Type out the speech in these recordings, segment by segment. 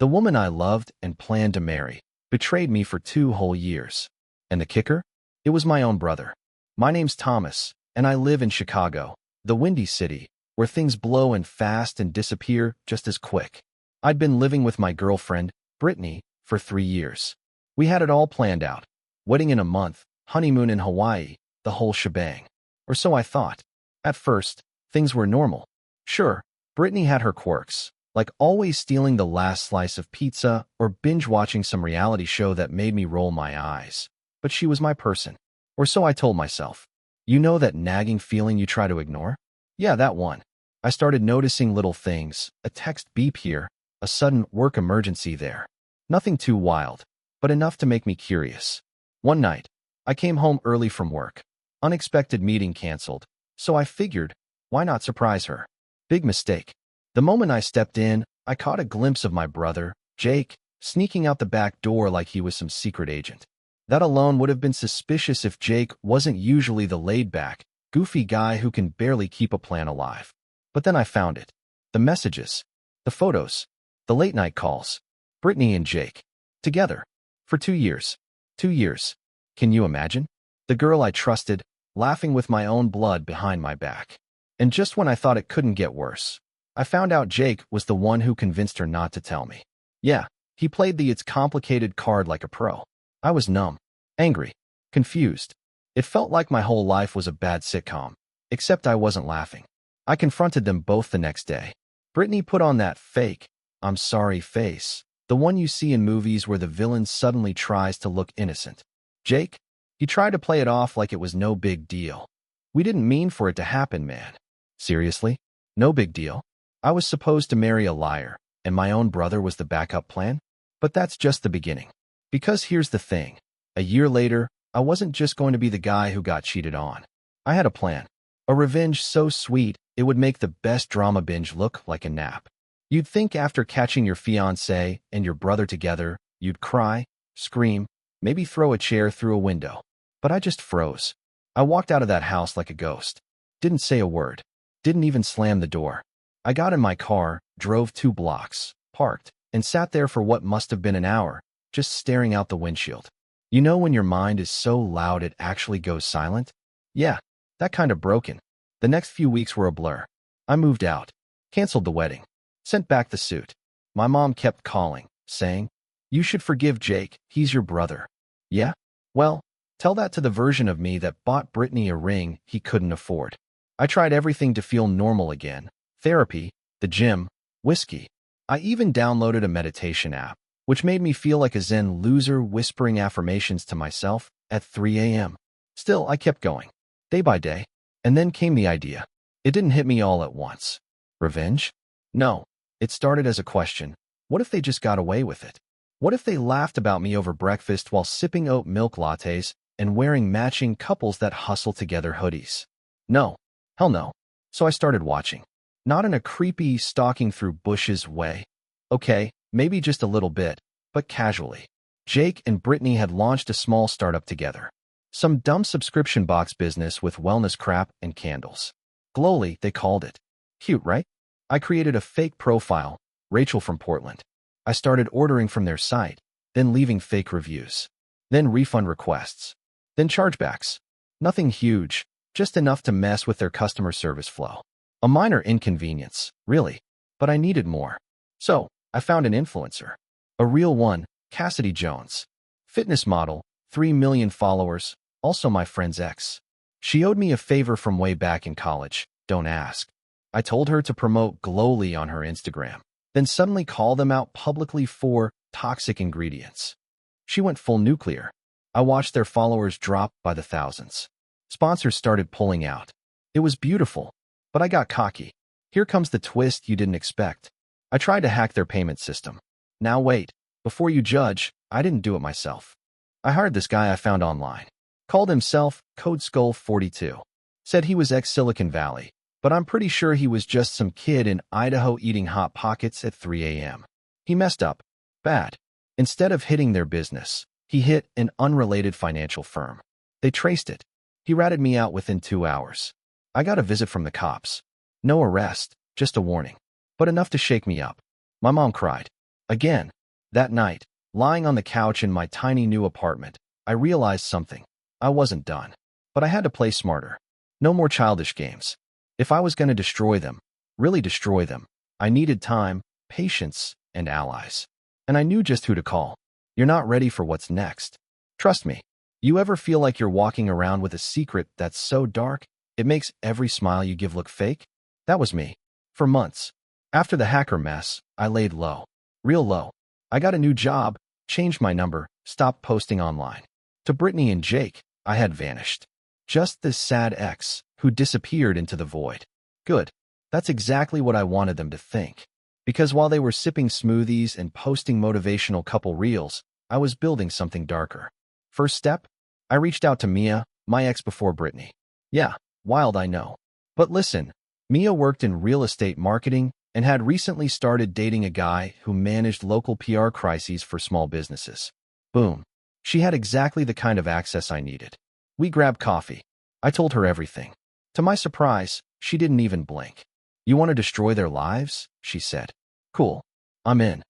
The woman I loved and planned to marry betrayed me for 2 whole years. And the kicker? It was my own brother. My name's Thomas, and I live in Chicago, the Windy City, where things blow and fast and disappear just as quick. I'd been living with my girlfriend, Brittany, for 3 years. We had it all planned out. Wedding in a month, honeymoon in Hawaii, the whole shebang. Or so I thought. At first, things were normal. Sure, Brittany had her quirks, like always stealing the last slice of pizza or binge-watching some reality show that made me roll my eyes. But she was my person. Or so I told myself. You know that nagging feeling you try to ignore? Yeah, that one. I started noticing little things, a text beep here, a sudden work emergency there. Nothing too wild, but enough to make me curious. One night, I came home early from work. Unexpected meeting canceled, so I figured, why not surprise her? Big mistake. The moment I stepped in, I caught a glimpse of my brother, Jake, sneaking out the back door like he was some secret agent. That alone would have been suspicious if Jake wasn't usually the laid-back, goofy guy who can barely keep a plan alive. But then I found it. The messages, the photos, the late-night calls. Brittany and Jake. Together. For 2 years. 2 years. Can you imagine? The girl I trusted, laughing with my own blood behind my back. And just when I thought it couldn't get worse, I found out Jake was the one who convinced her not to tell me. Yeah, he played the it's complicated card like a pro. I was numb, angry, confused. It felt like my whole life was a bad sitcom, except I wasn't laughing. I confronted them both the next day. Brittany put on that fake, I'm sorry face, the one you see in movies where the villain suddenly tries to look innocent. Jake? He tried to play it off like it was no big deal. We didn't mean for it to happen, man. Seriously? No big deal? I was supposed to marry a liar, and my own brother was the backup plan? But that's just the beginning. Because here's the thing. A year later, I wasn't just going to be the guy who got cheated on. I had a plan. A revenge so sweet, it would make the best drama binge look like a nap. You'd think after catching your fiancée and your brother together, you'd cry, scream, maybe throw a chair through a window. But I just froze. I walked out of that house like a ghost. Didn't say a word. Didn't even slam the door. I got in my car, drove 2 blocks, parked, and sat there for what must have been an hour, just staring out the windshield. You know when your mind is so loud it actually goes silent? Yeah, that kind of broken. The next few weeks were a blur. I moved out, canceled the wedding, sent back the suit. My mom kept calling, saying, "You should forgive Jake, he's your brother." Yeah? Well, tell that to the version of me that bought Brittany a ring he couldn't afford. I tried everything to feel normal again. Therapy, the gym, whiskey. I even downloaded a meditation app, which made me feel like a Zen loser whispering affirmations to myself at 3 a.m. Still, I kept going, day by day. And then came the idea. It didn't hit me all at once. Revenge? No. It started as a question. What if they just got away with it? What if they laughed about me over breakfast while sipping oat milk lattes and wearing matching couples that hustle together hoodies? No. Hell no. So I started watching. Not in a creepy, stalking through bushes way. Okay, maybe just a little bit, but casually. Jake and Brittany had launched a small startup together. Some dumb subscription box business with wellness crap and candles. Glowly, they called it. Cute, right? I created a fake profile, Rachel from Portland. I started ordering from their site, then leaving fake reviews. Then refund requests. Then chargebacks. Nothing huge, just enough to mess with their customer service flow. A minor inconvenience, really, but I needed more. So, I found an influencer. A real one, Cassidy Jones. Fitness model, 3 million followers, also my friend's ex. She owed me a favor from way back in college, don't ask. I told her to promote Glowly on her Instagram, then suddenly call them out publicly for toxic ingredients. She went full nuclear. I watched their followers drop by the thousands. Sponsors started pulling out. It was beautiful, but I got cocky. Here comes the twist you didn't expect. I tried to hack their payment system. Now wait, before you judge, I didn't do it myself. I hired this guy I found online. Called himself Code Skull 42. Said he was ex-Silicon Valley, but I'm pretty sure he was just some kid in Idaho eating Hot Pockets at 3 a.m. He messed up. Bad. Instead of hitting their business, he hit an unrelated financial firm. They traced it. He ratted me out within 2 hours. I got a visit from the cops. No arrest, just a warning. But enough to shake me up. My mom cried. Again. That night, lying on the couch in my tiny new apartment, I realized something. I wasn't done. But I had to play smarter. No more childish games. If I was going to destroy them, really destroy them, I needed time, patience, and allies. And I knew just who to call. You're not ready for what's next. Trust me. You ever feel like you're walking around with a secret that's so dark, it makes every smile you give look fake? That was me. For months. After the hacker mess, I laid low. Real low. I got a new job, changed my number, stopped posting online. To Brittany and Jake, I had vanished. Just this sad ex who disappeared into the void. Good. That's exactly what I wanted them to think. Because while they were sipping smoothies and posting motivational couple reels, I was building something darker. First step? I reached out to Mia, my ex before Brittany. Yeah, wild I know. But listen, Mia worked in real estate marketing and had recently started dating a guy who managed local PR crises for small businesses. Boom. She had exactly the kind of access I needed. We grabbed coffee. I told her everything. To my surprise, she didn't even blink. You want to destroy their lives? She said. Cool. I'm in.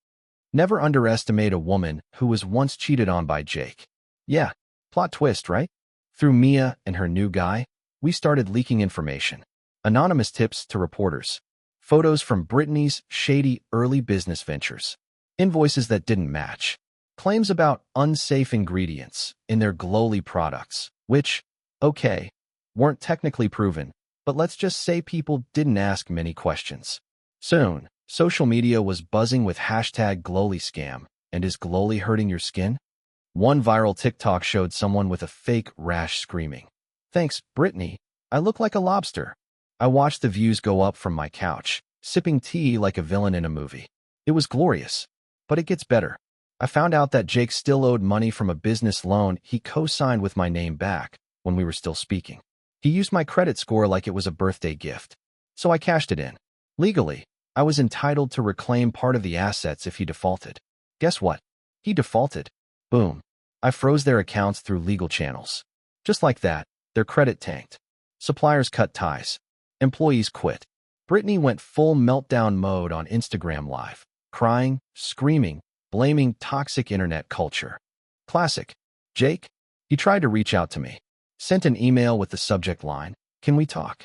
Never underestimate a woman who was once cheated on by Jake. Yeah, plot twist, right? Through Mia and her new guy, we started leaking information. Anonymous tips to reporters. Photos from Brittany's shady early business ventures. Invoices that didn't match. Claims about unsafe ingredients in their glowly products, which, okay, weren't technically proven, but let's just say people didn't ask many questions. Soon, social media was buzzing with hashtag #GlowlyScam, and is glowly hurting your skin? One viral TikTok showed someone with a fake rash screaming, "Thanks, Brittany, I look like a lobster." I watched the views go up from my couch, sipping tea like a villain in a movie. It was glorious. But it gets better. I found out that Jake still owed money from a business loan he co-signed with my name back when we were still speaking. He used my credit score like it was a birthday gift. So I cashed it in. Legally, I was entitled to reclaim part of the assets if he defaulted. Guess what? He defaulted. Boom. I froze their accounts through legal channels. Just like that, their credit tanked. Suppliers cut ties. Employees quit. Brittany went full meltdown mode on Instagram Live, crying, screaming, blaming toxic internet culture. Classic. Jake? He tried to reach out to me. Sent an email with the subject line, "Can we talk?"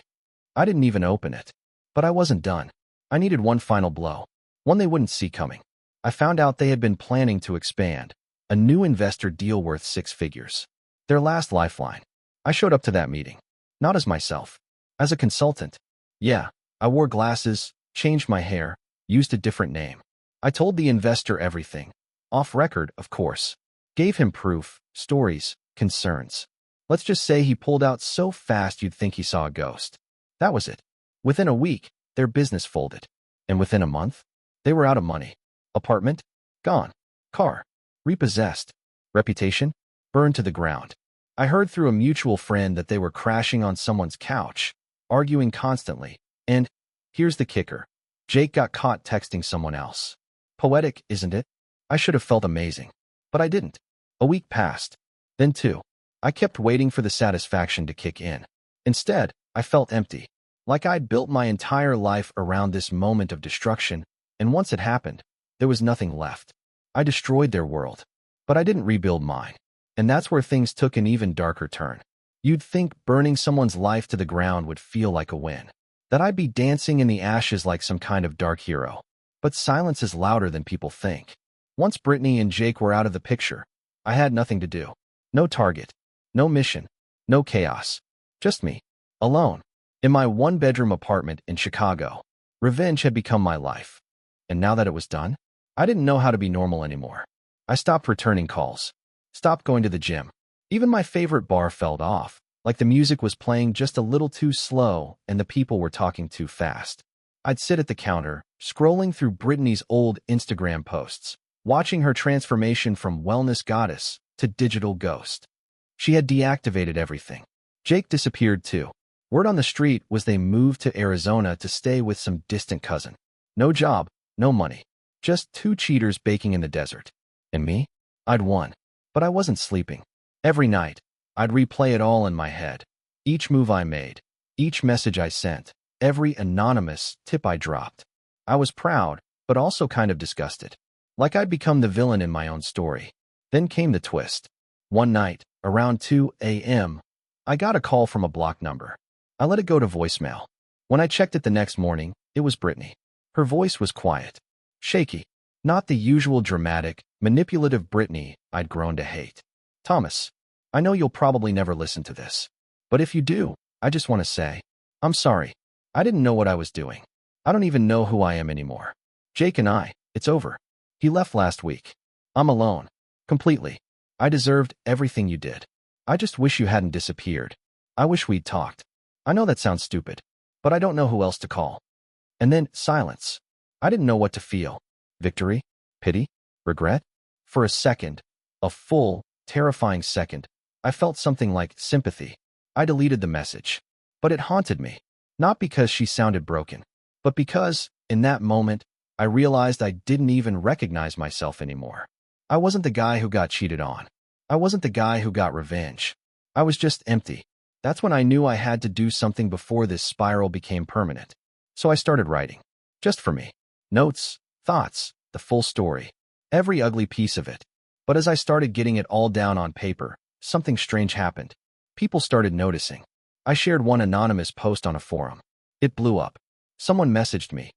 I didn't even open it. But I wasn't done. I needed one final blow. One they wouldn't see coming. I found out they had been planning to expand. A new investor deal worth 6 figures. Their last lifeline. I showed up to that meeting. Not as myself. As a consultant. Yeah, I wore glasses, changed my hair, used a different name. I told the investor everything. Off record, of course. Gave him proof, stories, concerns. Let's just say he pulled out so fast you'd think he saw a ghost. That was it. Within a week, their business folded. And within a month, they were out of money. Apartment? Gone. Car? Repossessed. Reputation? Burned to the ground. I heard through a mutual friend that they were crashing on someone's couch, arguing constantly. And here's the kicker. Jake got caught texting someone else. Poetic, isn't it? I should have felt amazing. But I didn't. A week passed. Then 2. I kept waiting for the satisfaction to kick in. Instead, I felt empty. Like I'd built my entire life around this moment of destruction, and once it happened, there was nothing left. I destroyed their world. But I didn't rebuild mine. And that's where things took an even darker turn. You'd think burning someone's life to the ground would feel like a win. That I'd be dancing in the ashes like some kind of dark hero. But silence is louder than people think. Once Brittany and Jake were out of the picture, I had nothing to do. No target. No mission. No chaos. Just me. Alone. In my 1-bedroom apartment in Chicago. Revenge had become my life. And now that it was done, I didn't know how to be normal anymore. I stopped returning calls. Stopped going to the gym. Even my favorite bar fell off, like the music was playing just a little too slow and the people were talking too fast. I'd sit at the counter, scrolling through Brittany's old Instagram posts, watching her transformation from wellness goddess to digital ghost. She had deactivated everything. Jake disappeared too. Word on the street was they moved to Arizona to stay with some distant cousin. No job, no money. Just 2 cheaters baking in the desert. And me? I'd won. But I wasn't sleeping. Every night, I'd replay it all in my head. Each move I made, each message I sent, every anonymous tip I dropped. I was proud, but also kind of disgusted. Like I'd become the villain in my own story. Then came the twist. One night, around 2 a.m., I got a call from a blocked number. I let it go to voicemail. When I checked it the next morning, it was Brittany. Her voice was quiet, shaky, not the usual dramatic, manipulative Brittany I'd grown to hate. Thomas, I know you'll probably never listen to this, but if you do, I just want to say, I'm sorry. I didn't know what I was doing. I don't even know who I am anymore. Jake and it's over. He left last week. I'm alone. Completely. I deserved everything you did. I just wish you hadn't disappeared. I wish we'd talked. I know that sounds stupid, but I don't know who else to call. And then silence. I didn't know what to feel. Victory? Pity? Regret? For a second, a full, terrifying second, I felt something like sympathy. I deleted the message. But it haunted me. Not because she sounded broken, but because, in that moment, I realized I didn't even recognize myself anymore. I wasn't the guy who got cheated on. I wasn't the guy who got revenge. I was just empty. That's when I knew I had to do something before this spiral became permanent. So I started writing. Just for me. Notes, thoughts, the full story. Every ugly piece of it. But as I started getting it all down on paper, something strange happened. People started noticing. I shared one anonymous post on a forum. It blew up. Someone messaged me.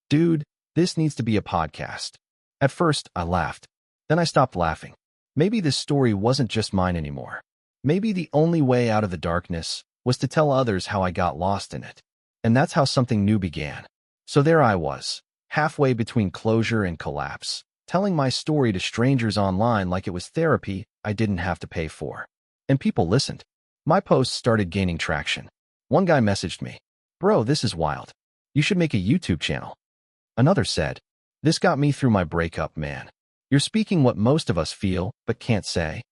Dude, this needs to be a podcast. At first, I laughed. Then I stopped laughing. Maybe this story wasn't just mine anymore. Maybe the only way out of the darkness was to tell others how I got lost in it. And that's how something new began. So there I was, halfway between closure and collapse, telling my story to strangers online like it was therapy I didn't have to pay for. And people listened. My posts started gaining traction. One guy messaged me, "Bro, this is wild. You should make a YouTube channel." Another said, "This got me through my breakup, man. You're speaking what most of us feel, but can't say."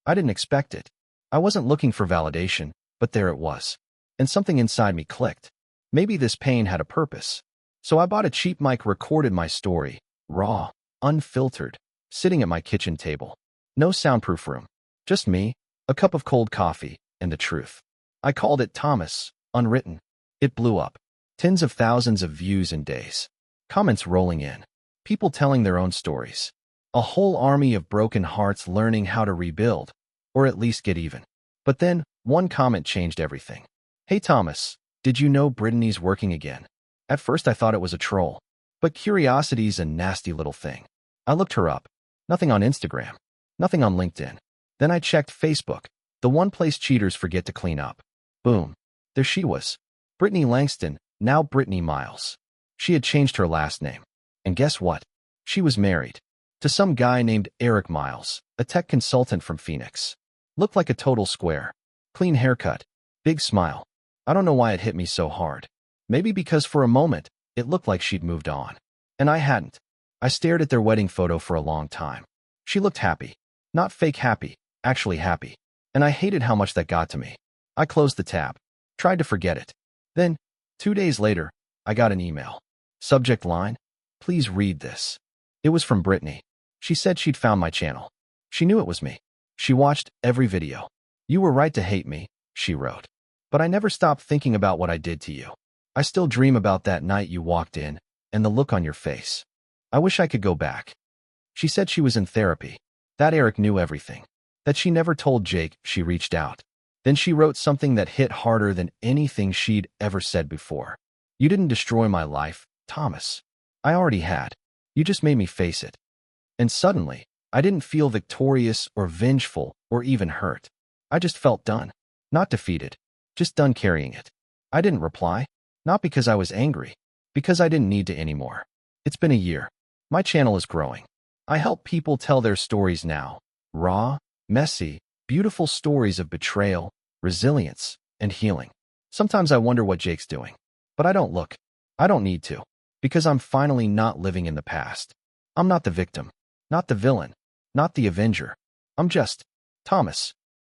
I didn't expect it. I wasn't looking for validation, but there it was. And something inside me clicked. Maybe this pain had a purpose. So I bought a cheap mic, recorded my story, raw, unfiltered, sitting at my kitchen table. No soundproof room. Just me, a cup of cold coffee, and the truth. I called it Thomas, Unwritten. It blew up. Tens of thousands of views in days. Comments rolling in. People telling their own stories. A whole army of broken hearts learning how to rebuild, or at least get even. But then, one comment changed everything. "Hey Thomas, did you know Brittany's working again?" At first I thought it was a troll. But curiosity's a nasty little thing. I looked her up. Nothing on Instagram. Nothing on LinkedIn. Then I checked Facebook, the one place cheaters forget to clean up. Boom. There she was. Brittany Langston, now Brittany Miles. She had changed her last name. And guess what? She was married. To some guy named Eric Miles, a tech consultant from Phoenix. Looked like a total square. Clean haircut. Big smile. I don't know why it hit me so hard. Maybe because for a moment, it looked like she'd moved on. And I hadn't. I stared at their wedding photo for a long time. She looked happy. Not fake happy, actually happy. And I hated how much that got to me. I closed the tab. Tried to forget it. Then, 2 days later, I got an email. Subject line, "Please read this." It was from Brittany. She said she'd found my channel. She knew it was me. She watched every video. "You were right to hate me," she wrote. "But I never stopped thinking about what I did to you. I still dream about that night you walked in, and the look on your face. I wish I could go back." She said she was in therapy. That Eric knew everything. That she never told Jake she reached out. Then she wrote something that hit harder than anything she'd ever said before. "You didn't destroy my life, Thomas. I already had. You just made me face it." And suddenly, I didn't feel victorious or vengeful or even hurt. I just felt done. Not defeated. Just done carrying it. I didn't reply. Not because I was angry. Because I didn't need to anymore. It's been a year. My channel is growing. I help people tell their stories now. Raw, messy, beautiful stories of betrayal, resilience, and healing. Sometimes I wonder what Jake's doing. But I don't look. I don't need to. Because I'm finally not living in the past. I'm not the victim. Not the villain. Not the avenger. I'm just Thomas.